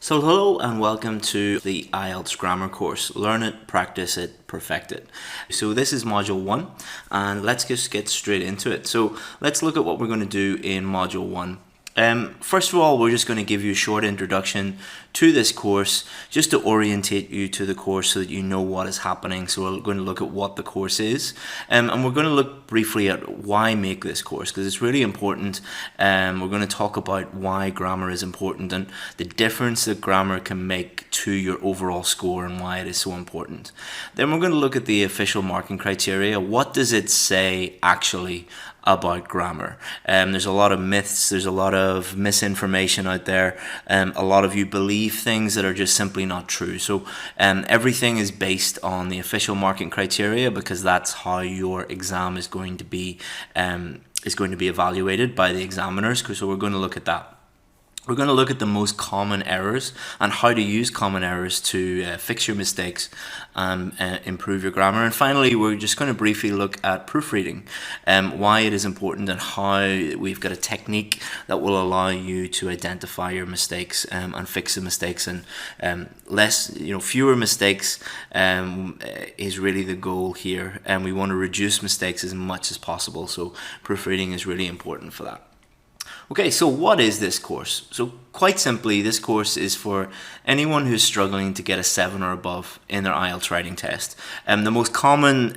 So hello and welcome to the IELTS grammar course. Learn it, practice it, perfect it. So this is module 1 and let's just get straight into it. So let's look at what we're going to do in module 1. First of all, we're just going to give you a short introduction to this course just to orientate you to the course so that you know what is happening. So we're going to look at what the course is and we're going to look briefly at why make this course because it's really important. We're going to talk about why grammar is important and the difference that grammar can make to your overall score and why it is so important. Then we're going to look at the official marking criteria. What does it say actually about grammar? There's a lot of myths, there's a lot of misinformation out there. A lot of you believe things that are just simply not true. So everything is based on the official marking criteria because that's how your exam is going to be evaluated by the examiners. So we're going to look at that. We're going to look at the most common errors and how to use common errors to fix your mistakes and improve your grammar. And finally, we're just going to briefly look at proofreading, why it is important and how we've got a technique that will allow you to identify your mistakes and fix the mistakes. And fewer mistakes is really the goal here. And we want to reduce mistakes as much as possible. So proofreading is really important for that. Okay, so what is this course? So quite simply, this course is for anyone who's struggling to get a 7 or above in their IELTS writing test. The most common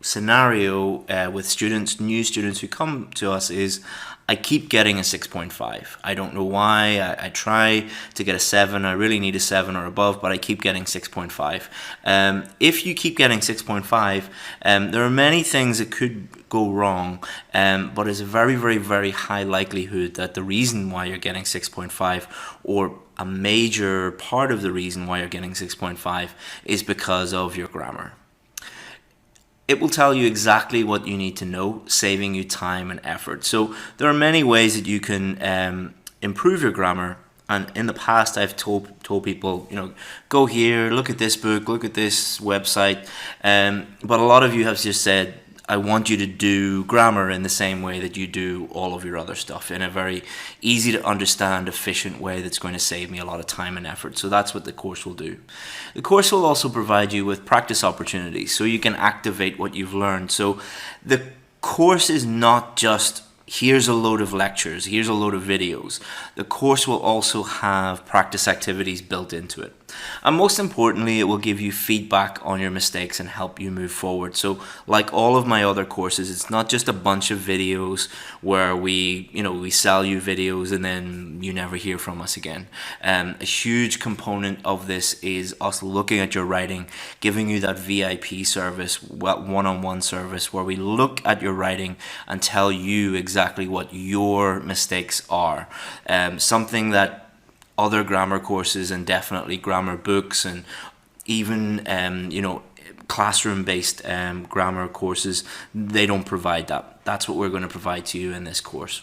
scenario with new students who come to us is, I keep getting a 6.5. I don't know why. I try to get a 7. I really need a 7 or above, but I keep getting 6.5. If you keep getting 6.5, there are many things that could go wrong, but it's a very, very, very high likelihood that the reason why you're getting 6.5 or a major part of the reason why you're getting 6.5 is because of your grammar. It will tell you exactly what you need to know, saving you time and effort. So there are many ways that you can improve your grammar. And in the past, I've told people, go here, look at this book, look at this website. But a lot of you have just said, I want you to do grammar in the same way that you do all of your other stuff, in a very easy to understand, efficient way that's going to save me a lot of time and effort. So that's what the course will do. The course will also provide you with practice opportunities so you can activate what you've learned. So the course is not just here's a load of lectures, here's a load of videos. The course will also have practice activities built into it. And most importantly, it will give you feedback on your mistakes and help you move forward. So like all of my other courses, it's not just a bunch of videos where we sell you videos and then you never hear from us again. A huge component of this is us looking at your writing, giving you that VIP service, one-on-one service, where we look at your writing and tell you exactly what your mistakes are. Something that other grammar courses and definitely grammar books and even classroom-based grammar courses, they don't provide that. That's what we're going to provide to you in this course.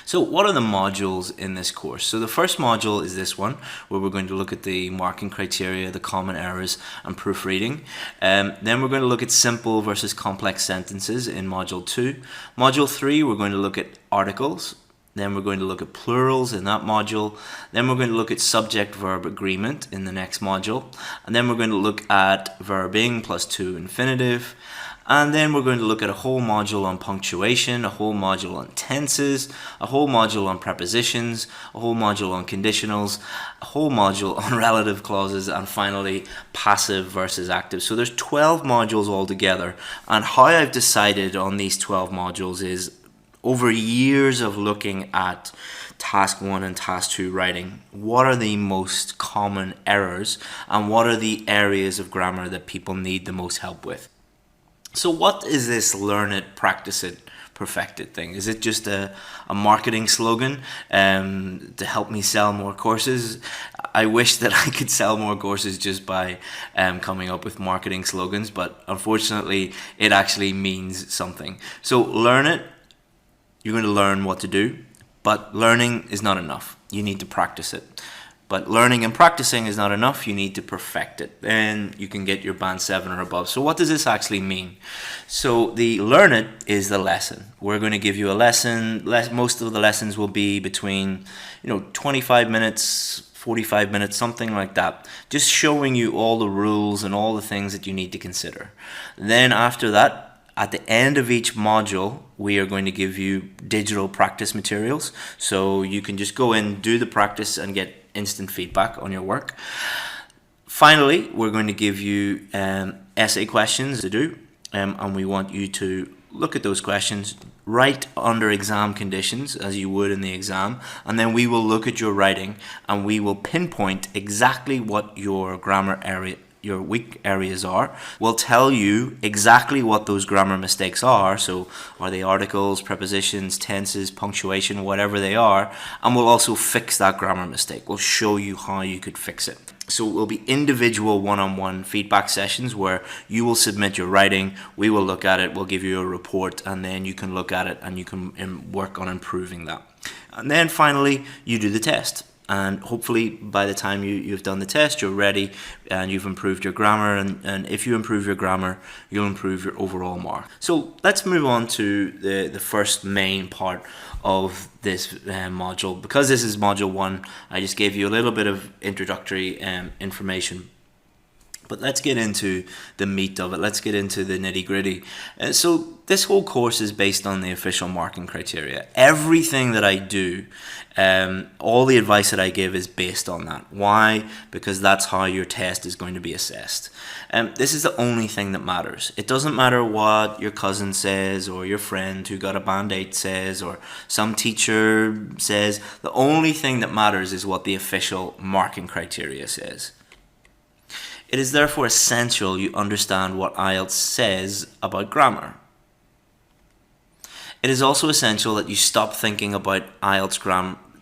So what are the modules in this course? So the first module is this one, where we're going to look at the marking criteria, the common errors, and proofreading. Then we're going to look at simple versus complex sentences in module 2. Module 3, we're going to look at articles. Then we're going to look at plurals in that module. Then we're going to look at subject-verb agreement in the next module. And then we're going to look at verbing plus to infinitive. And then we're going to look at a whole module on punctuation, a whole module on tenses, a whole module on prepositions, a whole module on conditionals, a whole module on relative clauses, and finally passive versus active. So there's 12 modules altogether. And how I've decided on these 12 modules is, over years of looking at task 1 and task 2 writing, what are the most common errors and what are the areas of grammar that people need the most help with? So what is this learn it, practice it, perfect it thing? Is it just a marketing slogan to help me sell more courses? I wish that I could sell more courses just by coming up with marketing slogans, but unfortunately it actually means something. So learn it. You're going to learn what to do, but learning is not enough. You need to practice it. But learning and practicing is not enough. You need to perfect it. Then you can get your band 7 or above. So what does this actually mean? So the learn it is the lesson. We're going to give you a lesson. Most of the lessons will be between 25 minutes, 45 minutes, something like that. Just showing you all the rules and all the things that you need to consider. Then after that, at the end of each module, we are going to give you digital practice materials. So you can just go in, do the practice, and get instant feedback on your work. Finally, we're going to give you essay questions to do. And we want you to look at those questions, write under exam conditions as you would in the exam. And then we will look at your writing and we will pinpoint exactly what your grammar area, your weak areas are. We'll tell you exactly what those grammar mistakes are. So are they articles, prepositions, tenses, punctuation, whatever they are. And we'll also fix that grammar mistake. We'll show you how you could fix it. So it will be individual one-on-one feedback sessions where you will submit your writing, we will look at it, we'll give you a report, and then you can look at it and you can work on improving that. And then finally, you do the test. And hopefully by the time you've done the test, you're ready and you've improved your grammar. And if you improve your grammar, you'll improve your overall mark. So let's move on to the first main part of this module. Because this is module 1, I just gave you a little bit of introductory information. But let's get into the meat of it. Let's get into the nitty-gritty. So this whole course is based on the official marking criteria. Everything that I do, all the advice that I give is based on that. Why? Because that's how your test is going to be assessed. This is the only thing that matters. It doesn't matter what your cousin says or your friend who got a band 8 says or some teacher says. The only thing that matters is what the official marking criteria says. It is therefore essential you understand what IELTS says about grammar. It is also essential that you stop thinking about IELTS grammar, about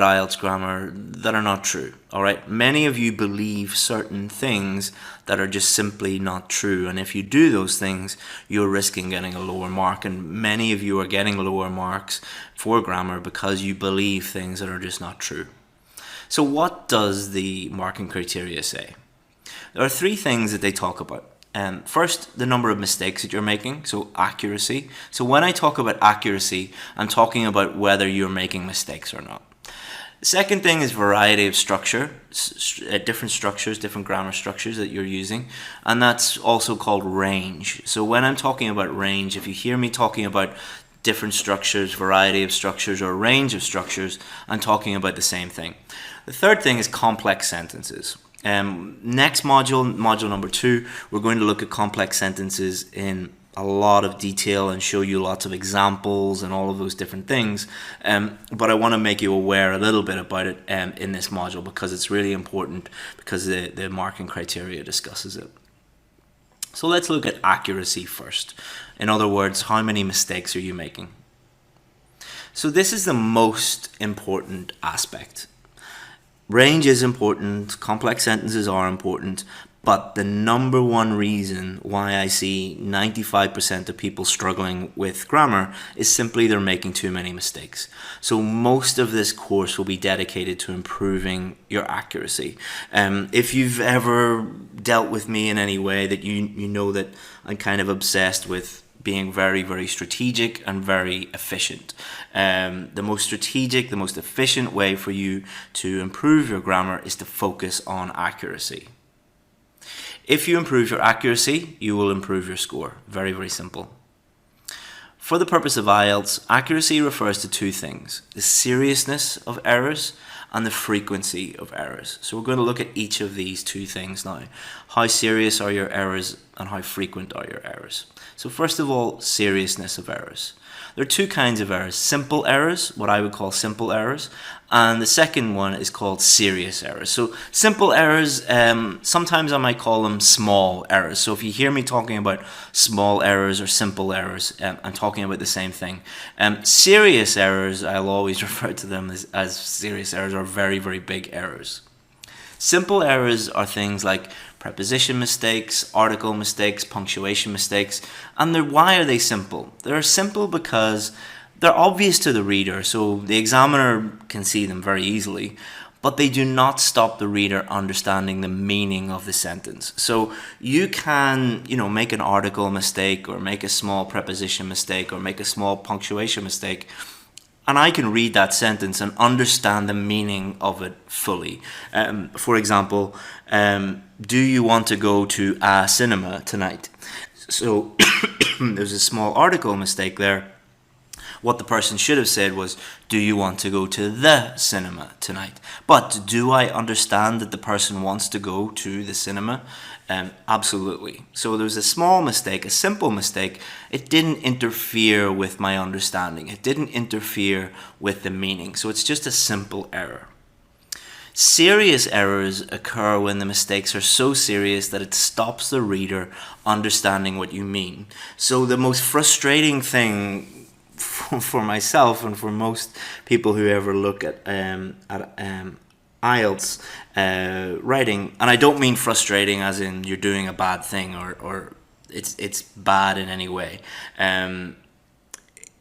IELTS grammar that are not true. All right, many of you believe certain things that are just simply not true, and if you do those things, you're risking getting a lower mark. And many of you are getting lower marks for grammar because you believe things that are just not true. So what does the marking criteria say? There are 3 things that they talk about. First, the number of mistakes that you're making, so accuracy. So when I talk about accuracy, I'm talking about whether you're making mistakes or not. The second thing is variety of structure, different structures, different grammar structures that you're using, and that's also called range. So when I'm talking about range, if you hear me talking about different structures, variety of structures, or range of structures, I'm talking about the same thing. The third thing is complex sentences. Next module, module number 2, we're going to look at complex sentences in a lot of detail and show you lots of examples and all of those different things. But I want to make you aware a little bit about it in this module because it's really important because the marking criteria discusses it. So let's look at accuracy first. In other words, how many mistakes are you making? So this is the most important aspect. Range is important, complex sentences are important, but the number one reason why I see 95% of people struggling with grammar is simply they're making too many mistakes. So most of this course will be dedicated to improving your accuracy. If you've ever dealt with me in any way, that you know that I'm kind of obsessed with being very, very strategic and very efficient. The most strategic, the most efficient way for you to improve your grammar is to focus on accuracy. If you improve your accuracy, you will improve your score. Very, very simple. For the purpose of IELTS, accuracy refers to 2 things: the seriousness of errors and the frequency of errors. So we're going to look at each of these 2 things now. How serious are your errors and how frequent are your errors? So first of all, seriousness of errors. There are 2 kinds of errors: simple errors, what I would call simple errors, and the second one is called serious errors. So simple errors, sometimes I might call them small errors. So if you hear me talking about small errors or simple errors, I'm talking about the same thing. Serious errors, I'll always refer to them as serious errors, or very, very big errors. Simple errors are things like preposition mistakes, article mistakes, punctuation mistakes. And why are they simple? They're simple because They're obvious to the reader, so the examiner can see them very easily, but they do not stop the reader understanding the meaning of the sentence. So you can, make an article mistake, or make a small preposition mistake, or make a small punctuation mistake, and I can read that sentence and understand the meaning of it fully. For example, do you want to go to a cinema tonight? So there's a small article mistake there. What the person should have said was, do you want to go to the cinema tonight? But do I understand that the person wants to go to the cinema? Absolutely. So there was a small mistake, a simple mistake. It didn't interfere with my understanding. It didn't interfere with the meaning. So it's just a simple error. Serious errors occur when the mistakes are so serious that it stops the reader understanding what you mean. So the most frustrating thing for myself and for most people who ever look at IELTS writing, and I don't mean frustrating as in you're doing a bad thing or it's bad in any way.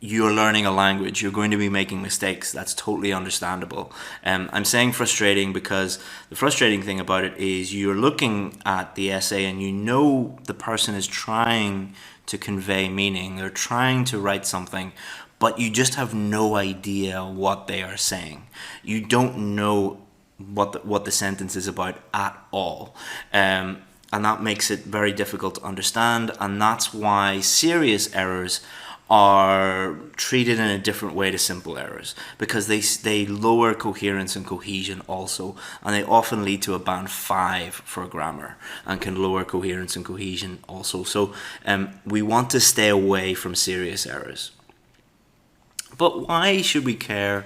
You're learning a language, you're going to be making mistakes. That's totally understandable. I'm saying frustrating because the frustrating thing about it is you're looking at the essay and the person is trying to convey meaning. They're trying to write something, but you just have no idea what they are saying. You don't know what the sentence is about at all. And that makes it very difficult to understand, and that's why serious errors are treated in a different way to simple errors, because they lower coherence and cohesion also, and they often lead to a band 5 for grammar and can lower coherence and cohesion also. So we want to stay away from serious errors. But why should we care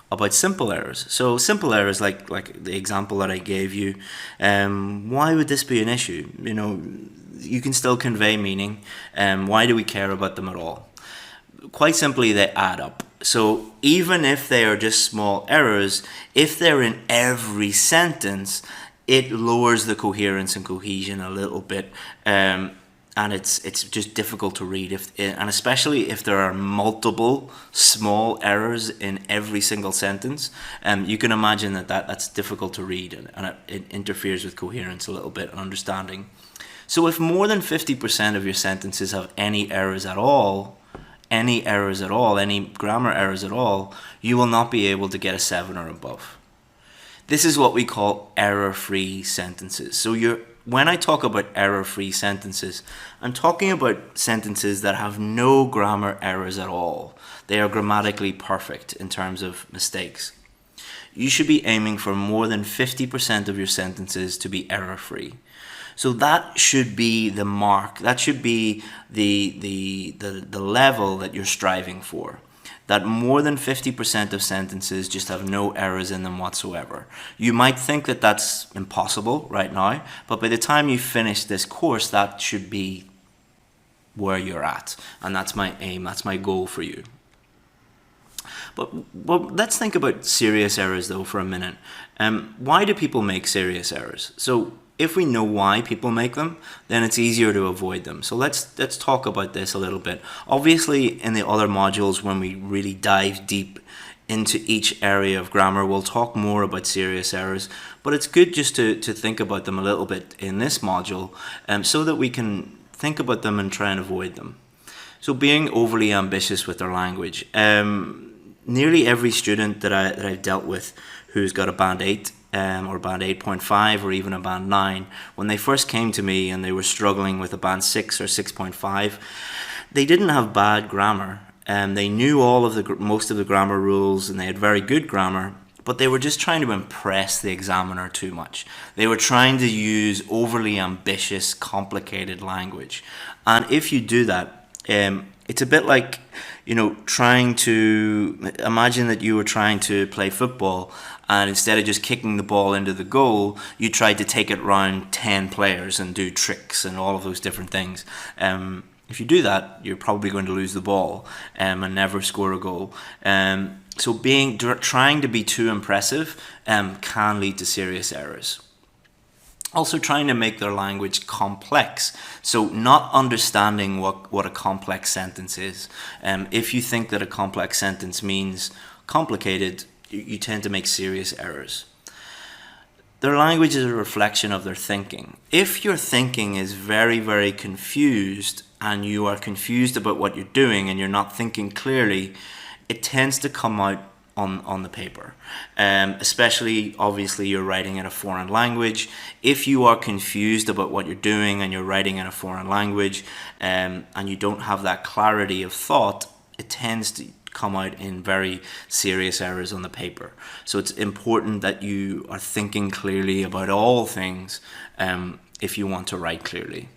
about simple errors? So simple errors, like the example that I gave you, why would this be an issue? You can still convey meaning. Why do we care about them at all? Quite simply, they add up. So even if they are just small errors, if they're in every sentence, it lowers the coherence and cohesion a little bit, and it's just difficult to read. And especially if there are multiple small errors in every single sentence, you can imagine that's difficult to read, and it interferes with coherence a little bit and understanding. So if more than 50% of your sentences have any errors at all, any grammar errors at all, you will not be able to get a 7 or above. This is what we call error-free sentences. So when I talk about error-free sentences, I'm talking about sentences that have no grammar errors at all. They are grammatically perfect in terms of mistakes. You should be aiming for more than 50% of your sentences to be error-free. So that should be the mark. That should be the level that you're striving for. That more than 50% of sentences just have no errors in them whatsoever. You might think that that's impossible right now, but by the time you finish this course, that should be where you're at. And that's my aim, that's my goal for you. But let's think about serious errors though for a minute. Why do people make serious errors? So if we know why people make them, then it's easier to avoid them. So let's talk about this a little bit. Obviously, in the other modules, when we really dive deep into each area of grammar, we'll talk more about serious errors. But it's good just to think about them a little bit in this module, so that we can think about them and try and avoid them. So being overly ambitious with their language. Nearly every student that I've dealt with who's got a band 8, or band 8.5 or even a band 9, when they first came to me and they were struggling with a band 6 or 6.5, they didn't have bad grammar, and they knew most of the grammar rules, and they had very good grammar, but they were just trying to impress the examiner too much. They were trying to use overly ambitious, complicated language. And if you do that, it's a bit like, trying to imagine that you were trying to play football, and instead of just kicking the ball into the goal, you tried to take it around 10 players and do tricks and all of those different things. If you do that, you're probably going to lose the ball and never score a goal. So trying to be too impressive can lead to serious errors. Also trying to make their language complex. So not understanding what a complex sentence is. If you think that a complex sentence means complicated, you tend to make serious errors. Their language is a reflection of their thinking. If your thinking is very, very confused and you are confused about what you're doing and you're not thinking clearly, it tends to come out on the paper. Especially, obviously, you're writing in a foreign language. If you are confused about what you're doing and you're writing in a foreign language and you don't have that clarity of thought, it tends to come out in very serious errors on the paper. So it's important that you are thinking clearly about all things if you want to write clearly.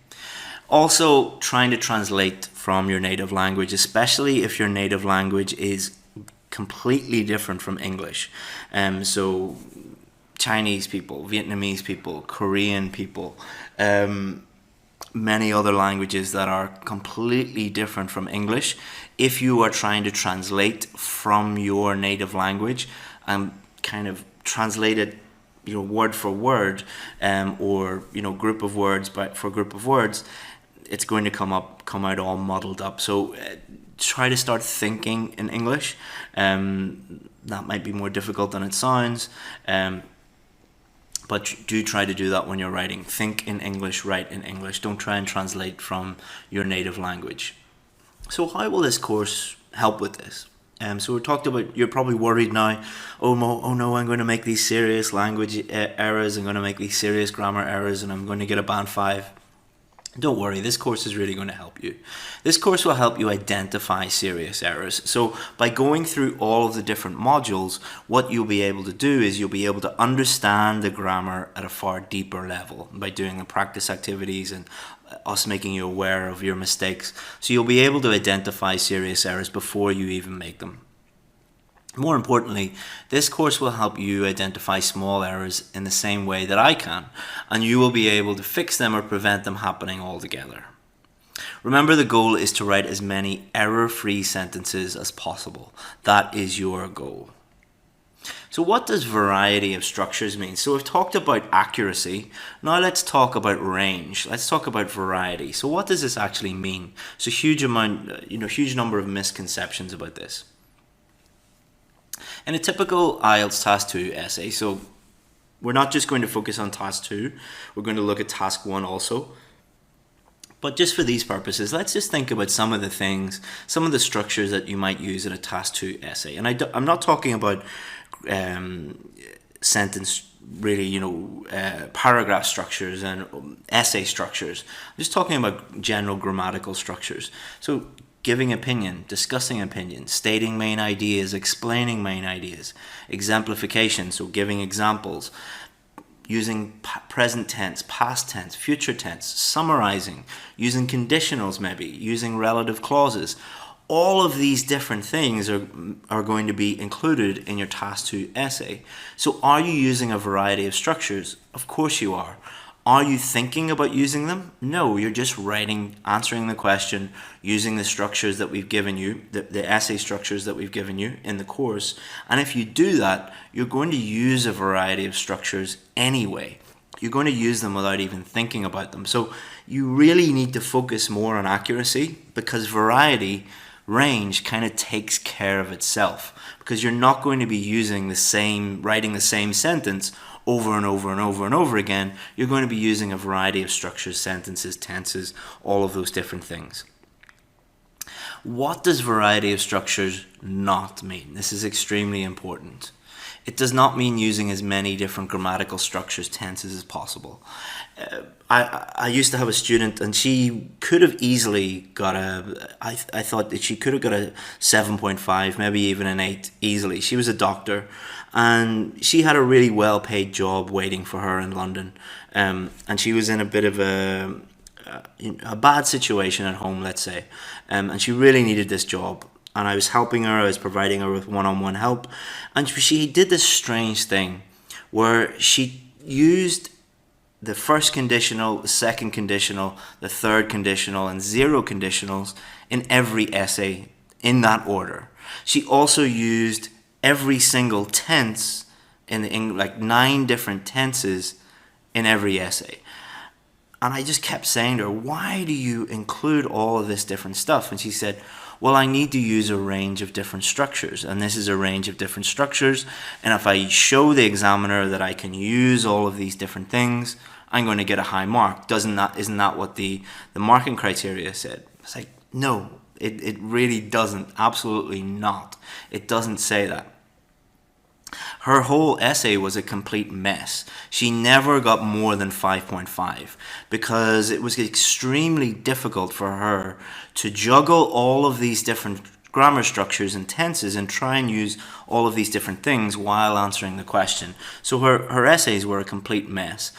Also, trying to translate from your native language, especially if your native language is completely different from English. So Chinese people, Vietnamese people, Korean people, many other languages that are completely different from English. If you are trying to translate from your native language and kind of translate it, word for word, or group of words for group of words, it's going to come out all muddled up. So try to start thinking in English. That might be more difficult than it sounds. But do try to do that when you're writing. Think in English, write in English. Don't try and translate from your native language. So how will this course help with this? So we talked about, you're probably worried now, oh no, I'm going to make these serious language errors, I'm going to make these serious grammar errors, and I'm going to get a band 5. Don't worry, this course is really going to help you. This course will help you identify serious errors. So by going through all of the different modules, what you'll be able to do is you'll be able to understand the grammar at a far deeper level by doing the practice activities and us making you aware of your mistakes. So you'll be able to identify serious errors before you even make them. More importantly, this course will help you identify small errors in the same way that I can, and you will be able to fix them or prevent them happening altogether. Remember, the goal is to write as many error-free sentences as possible. That is your goal. So what does variety of structures mean? So we've talked about accuracy. Now let's talk about range. Let's talk about variety. So what does this actually mean? So huge number of misconceptions about this. In a typical IELTS Task 2 essay, so we're not just going to focus on Task 2, we're going to look at Task 1 also. But just for these purposes, let's just think about some of the things, some of the structures that you might use in a Task 2 essay. And I'm not talking about sentence, really, paragraph structures and essay structures. I'm just talking about general grammatical structures. So giving opinion, discussing opinion, stating main ideas, explaining main ideas, exemplification, so giving examples, using present tense, past tense, future tense, summarizing, using conditionals maybe, using relative clauses. All of these different things are going to be included in your Task 2 essay. So are you using a variety of structures? Of course you are. Are you thinking about using them? No, you're just writing, answering the question, using the structures that we've given you, the essay structures that we've given you in the course. And if you do that, you're going to use a variety of structures anyway. You're going to use them without even thinking about them. So you really need to focus more on accuracy, because variety, range, kind of takes care of itself, because you're not going to be writing the same sentence over and over and over and over again. You're going to be using a variety of structures, sentences, tenses, all of those different things. What does variety of structures not mean? This is extremely important. It does not mean using as many different grammatical structures, tenses as possible. I used to have a student, and she could have easily got I thought that she could have got a 7.5, maybe even an 8 easily. She was a doctor, and she had a really well-paid job waiting for her in London, and she was in a bit of a bad situation at home, let's say, and she really needed this job. And I was helping her, I was providing her with one-on-one help, and she did this strange thing where she used the first conditional, the second conditional, the third conditional, and 0 conditionals in every essay in that order. She also used every single tense like 9 different tenses in every essay. And I just kept saying to her, why do you include all of this different stuff? And she said, well, I need to use a range of different structures, and this is a range of different structures, and if I show the examiner that I can use all of these different things, I'm going to get a high mark. Isn't that what the marking criteria said? It's like, no, it really doesn't. Absolutely not. It doesn't say that. Her whole essay was a complete mess. She never got more than 5.5 because it was extremely difficult for her to juggle all of these different grammar structures and tenses and try and use all of these different things while answering the question. So her essays were a complete mess.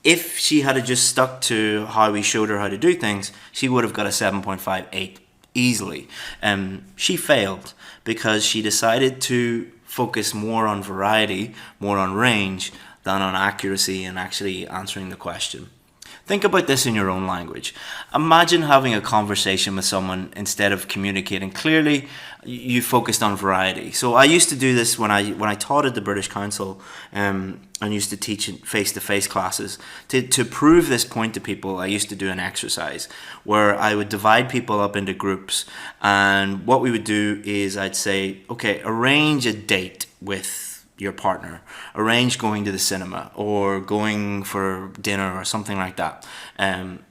If she had just stuck to how we showed her how to do things, she would have got a 7.58 easily. She failed because she decided to focus more on variety, more on range, than on accuracy and actually answering the question. Think about this in your own language. Imagine having a conversation with someone instead of communicating clearly, you focused on variety. So I used to do this when I taught at the British Council and used to teach face-to-face classes. To prove this point to people, I used to do an exercise where I would divide people up into groups, and what we would do is I'd say, okay, arrange a date with your partner, arrange going to the cinema or going for dinner or something like that. And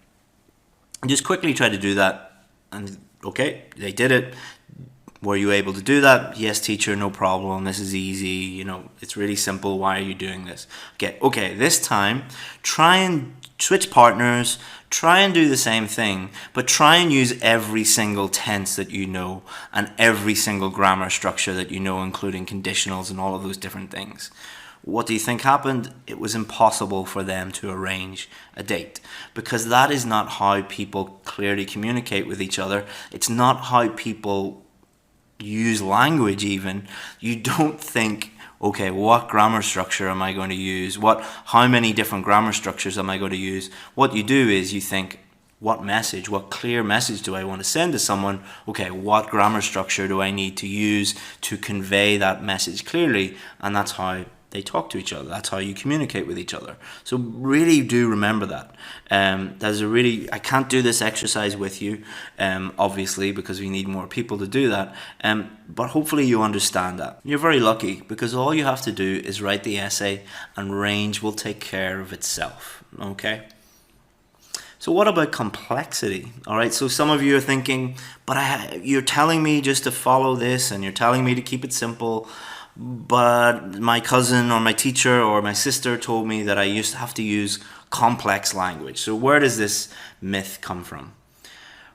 just quickly try to do that. And okay, they did it. Were you able to do that? Yes, teacher, no problem. This is easy. It's really simple. Why are you doing this? Okay, this time, try and switch partners, try and do the same thing, but try and use every single tense that you know and every single grammar structure that you know, including conditionals and all of those different things. What do you think happened? It was impossible for them to arrange a date because that is not how people clearly communicate with each other. It's not how people use language even. You don't think, okay, what grammar structure am I going to use? How many different grammar structures am I going to use? What you do is you think, what clear message do I want to send to someone? Okay, what grammar structure do I need to use to convey that message clearly? And that's how they talk to each other. That's how you communicate with each other. So really do remember that. I can't do this exercise with you, obviously, because we need more people to do that. But hopefully you understand that. You're very lucky because all you have to do is write the essay and range will take care of itself. Okay? So what about complexity? All right, so some of you are thinking, but you're telling me just to follow this and you're telling me to keep it simple. But my cousin or my teacher or my sister told me that I used to have to use complex language. So where does this myth come from?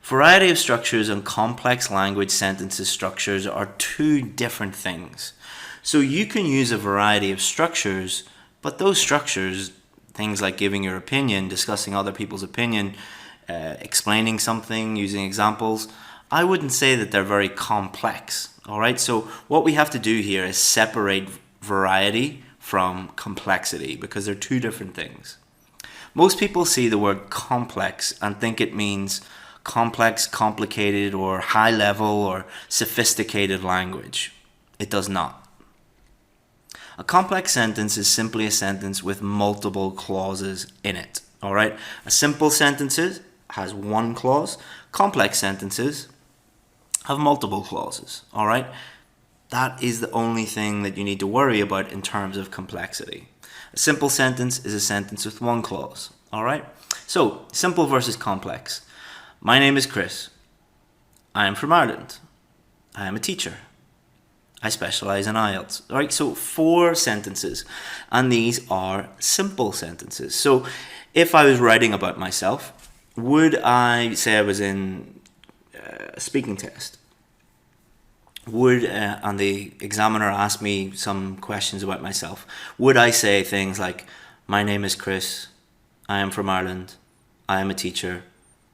Variety of structures and complex language sentences structures are two different things. So you can use a variety of structures, but those structures, things like giving your opinion, discussing other people's opinion, explaining something, using examples, I wouldn't say that they're very complex. All right, so what we have to do here is separate variety from complexity because they're two different things. Most people see the word complex and think it means complex, complicated, or high level or sophisticated language. It does not. A complex sentence is simply a sentence with multiple clauses in it. All right, a simple sentence has one clause. Complex sentences have multiple clauses, all right? That is the only thing that you need to worry about in terms of complexity. A simple sentence is a sentence with one clause, all right? So, simple versus complex. My name is Chris. I am from Ireland. I am a teacher. I specialize in IELTS, all right? So, 4 sentences, and these are simple sentences. So, if I was writing about myself, would I say I was in a speaking test? And the examiner asked me some questions about myself, would I say things like, my name is Chris, I am from Ireland, I am a teacher,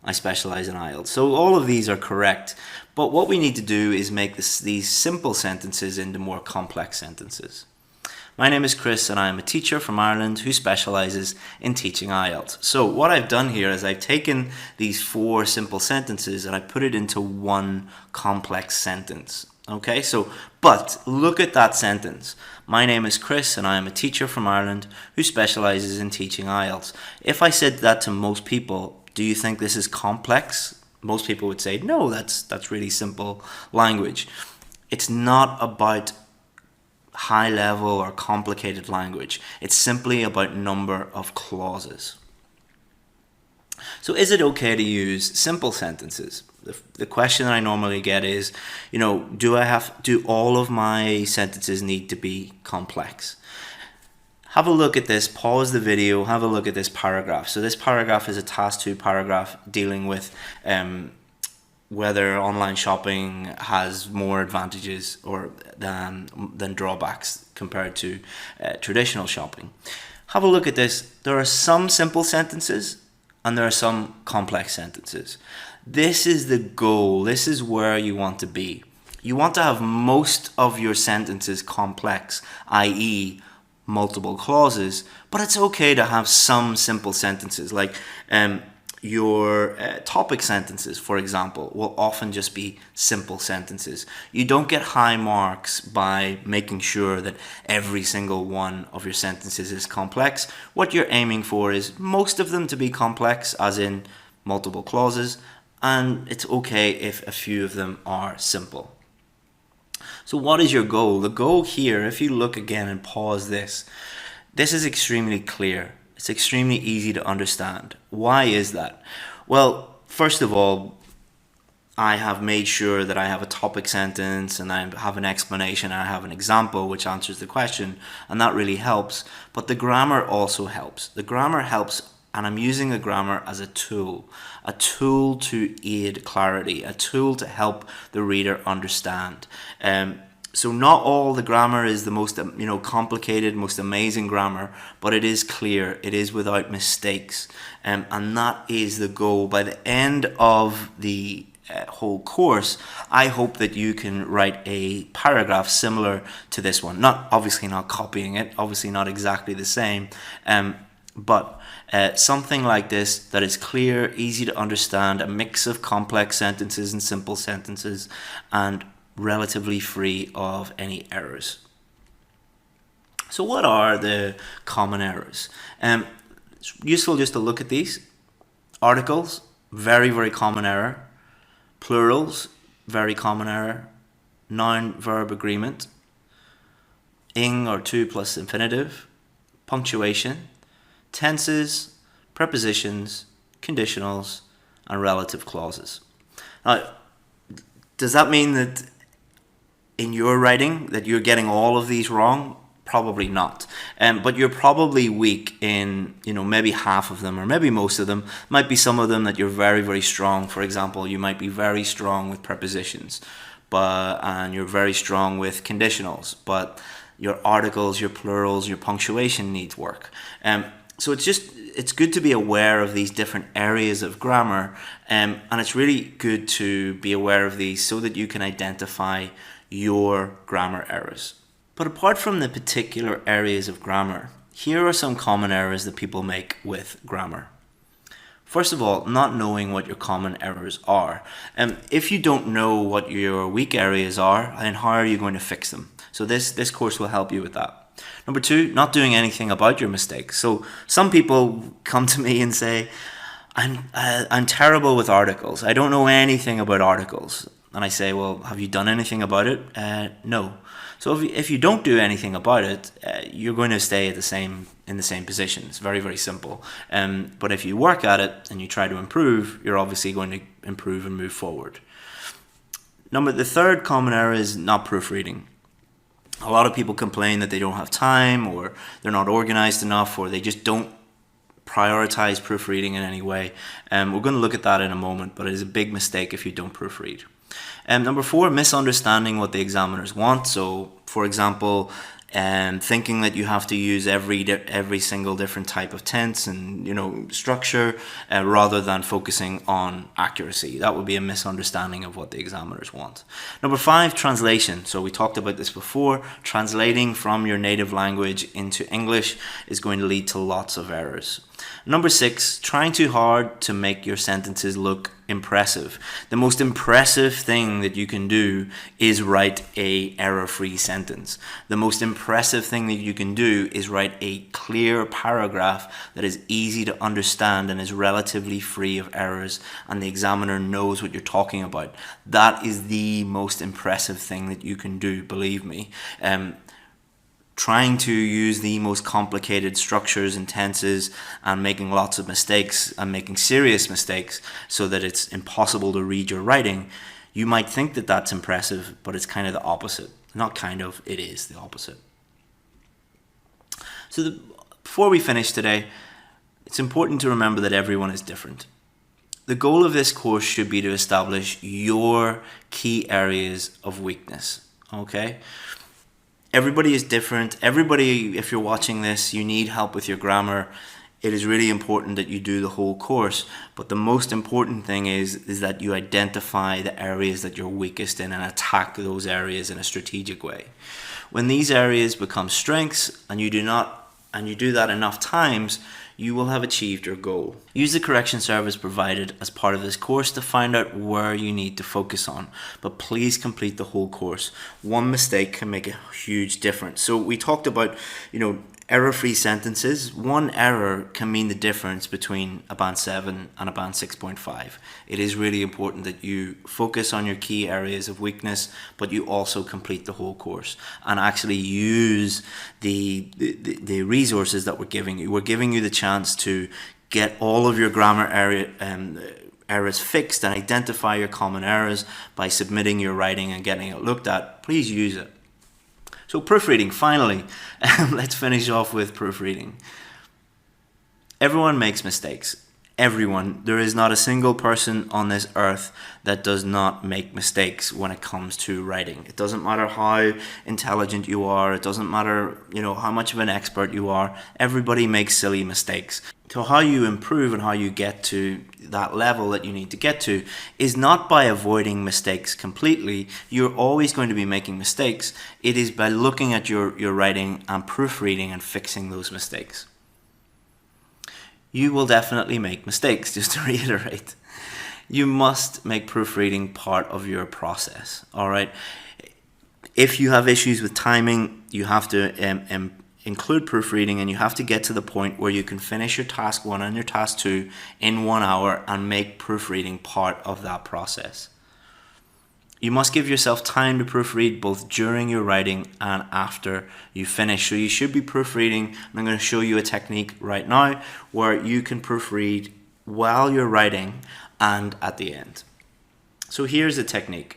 I specialize in IELTS. So all of these are correct, but what we need to do is make these simple sentences into more complex sentences. My name is Chris and I am a teacher from Ireland who specializes in teaching IELTS. So what I've done here is I've taken these 4 simple sentences and I put it into one complex sentence. Okay, so, but look at that sentence. My name is Chris and I am a teacher from Ireland who specializes in teaching IELTS. If I said that to most people, do you think this is complex? Most people would say, no, that's really simple language. It's not about high level or complicated language. It's simply about number of clauses. So is it okay to use simple sentences? The question that I normally get is, do all of my sentences need to be complex? Have a look at this, pause the video, have a look at this paragraph. So this paragraph is a task 2 paragraph dealing with whether online shopping has more advantages or than drawbacks compared to traditional shopping. Have a look at this. There are some simple sentences and there are some complex sentences. This is the goal. This is where you want to be. You want to have most of your sentences complex, i.e. multiple clauses, but it's okay to have some simple sentences. Like your topic sentences, for example, will often just be simple sentences. You don't get high marks by making sure that every single one of your sentences is complex. What you're aiming for is most of them to be complex, as in multiple clauses, and it's okay if a few of them are simple. So what is your goal? The goal here, if you look again and pause this is extremely clear. It's extremely easy to understand. Why is that? Well, first of all, I have made sure that I have a topic sentence and I have an explanation and I have an example which answers the question, and that really helps. But the grammar also helps. The grammar helps, and I'm using the grammar as a tool to aid clarity, a tool to help the reader understand. So not all the grammar is the most complicated, most amazing grammar, but it is clear, it is without mistakes, and that is the goal. By the end of the whole course, I hope that you can write a paragraph similar to this one. Obviously not copying it, obviously not exactly the same, but something like this that is clear, easy to understand, a mix of complex sentences and simple sentences, and relatively free of any errors. So what are the common errors? It's useful just to look at these. Articles, very, very common error. Plurals, very common error. Noun-verb agreement. Ing or to plus infinitive. Punctuation. Tenses, prepositions, conditionals, and relative clauses. Now, does that mean that in your writing that you're getting all of these wrong? Probably not. But you're probably weak in, maybe half of them or maybe most of them. Might be some of them that you're very, very strong. For example, you might be very strong with prepositions, and you're very strong with conditionals, but your articles, your plurals, your punctuation needs work. So it's good to be aware of these different areas of grammar, and it's really good to be aware of these so that you can identify your grammar errors. But apart from the particular areas of grammar, here are some common errors that people make with grammar. First of all, not knowing what your common errors are. If you don't know what your weak areas are, then how are you going to fix them? So this course will help you with that. Number 2, not doing anything about your mistakes. So some people come to me and say, I'm terrible with articles. I don't know anything about articles. And I say, well, have you done anything about it? No. So if you don't do anything about it, you're going to stay in the same position. It's very, very simple. But if you work at it and you try to improve, you're obviously going to improve and move forward. The third common error is not proofreading. A lot of people complain that they don't have time, or they're not organized enough, or they just don't prioritize proofreading in any way. We're going to look at that in a moment, but it is a big mistake if you don't proofread. Number 4, misunderstanding what the examiners want. So, for example, thinking that you have to use every single different type of tense and structure, rather than focusing on accuracy. That would be a misunderstanding of what the examiners want. Number 5, translation. So we talked about this before. Translating from your native language into English is going to lead to lots of errors. Number 6, trying too hard to make your sentences look impressive. The most impressive thing that you can do is write a error-free sentence. The most impressive thing that you can do is write a clear paragraph that is easy to understand and is relatively free of errors, and the examiner knows what you're talking about. That is the most impressive thing that you can do, believe me. Trying to use the most complicated structures and tenses and making lots of mistakes and making serious mistakes so that it's impossible to read your writing, you might think that that's impressive, but it's kind of the opposite. Not kind of, it is the opposite. So before we finish today, it's important to remember that everyone is different. The goal of this course should be to establish your key areas of weakness, okay? Everybody is different. Everybody, if you're watching this, you need help with your grammar. It is really important that you do the whole course. But the most important thing is that you identify the areas that you're weakest in and attack those areas in a strategic way. When these areas become strengths and you do that enough times, you will have achieved your goal. Use the correction service provided as part of this course to find out where you need to focus on, but please complete the whole course. One mistake can make a huge difference. So we talked about, error-free sentences. One error can mean the difference between a band 7 and a band 6.5. It is really important that you focus on your key areas of weakness, but you also complete the whole course and actually use the resources that we're giving you. We're giving you the chance to get all of your grammar errors fixed and identify your common errors by submitting your writing and getting it looked at. Please use it. So proofreading, finally, let's finish off with proofreading. Everyone makes mistakes. Everyone. There is not a single person on this earth that does not make mistakes when it comes to writing. It doesn't matter how intelligent you are. It doesn't matter, how much of an expert you are. Everybody makes silly mistakes. So how you improve and how you get to that level that you need to get to is not by avoiding mistakes completely. You're always going to be making mistakes. It is by looking at your writing and proofreading and fixing those mistakes. You will definitely make mistakes, just to reiterate. You must make proofreading part of your process, all right? If you have issues with timing, you have to include proofreading, and you have to get to the point where you can finish your task 1 and your task 2 in 1 hour and make proofreading part of that process. You must give yourself time to proofread both during your writing and after you finish. So you should be proofreading, and I'm going to show you a technique right now where you can proofread while you're writing and at the end. So here's the technique.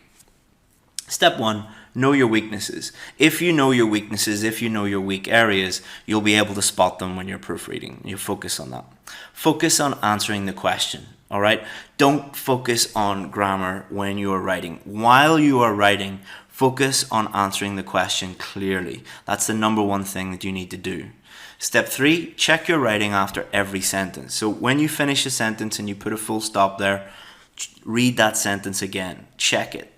Step 1, know your weaknesses. If you know your weaknesses, if you know your weak areas, you'll be able to spot them when you're proofreading. You focus on that. Focus on answering the question. All right. Don't focus on grammar when you are writing. While you are writing, focus on answering the question clearly. That's the number one thing that you need to do. Step 3, check your writing after every sentence. So when you finish a sentence and you put a full stop there, read that sentence again. Check it.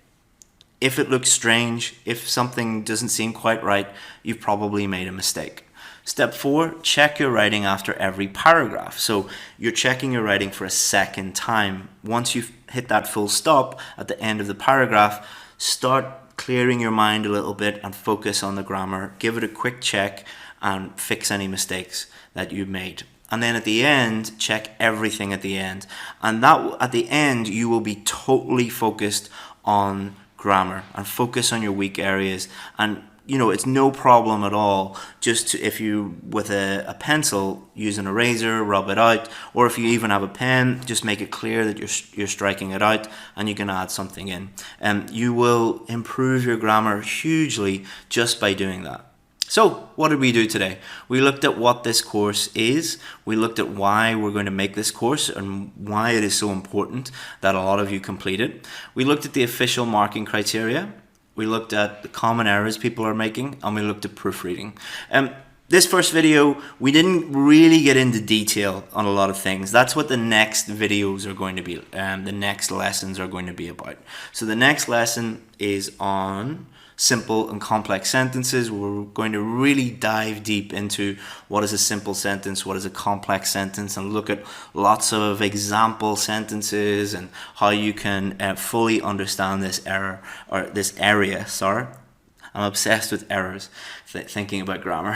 If it looks strange, if something doesn't seem quite right, you've probably made a mistake. Step 4, check your writing after every paragraph. So you're checking your writing for a second time. Once you've hit that full stop at the end of the paragraph, start clearing your mind a little bit and focus on the grammar. Give it a quick check and fix any mistakes that you've made. And then at the end, check everything at the end. And that at the end, you will be totally focused on grammar and focus on your weak areas. And it's no problem at all just to, if you with a pencil use an eraser, rub it out, or if you even have a pen, just make it clear that you're striking it out and you can add something in. You will improve your grammar hugely just by doing that. So what did we do today? We looked at what this course is. We looked at why we're going to make this course and why it is so important that a lot of you complete it. We looked at the official marking criteria. We looked at the common errors people are making, and we looked at proofreading. This first video, we didn't really get into detail on a lot of things. That's what the next videos are going to be, the next lessons are going to be about. So the next lesson is on simple and complex sentences. We're going to really dive deep into what is a simple sentence, what is a complex sentence, and look at lots of example sentences and how you can fully understand this area. I'm obsessed with errors, thinking about grammar.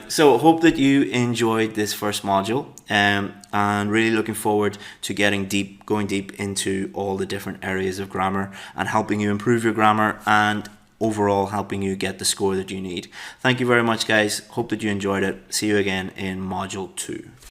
So hope that you enjoyed this first module, and really looking forward to going deep into all the different areas of grammar and helping you improve your grammar and overall helping you get the score that you need. Thank you very much, guys. Hope that you enjoyed it. See you again in module 2.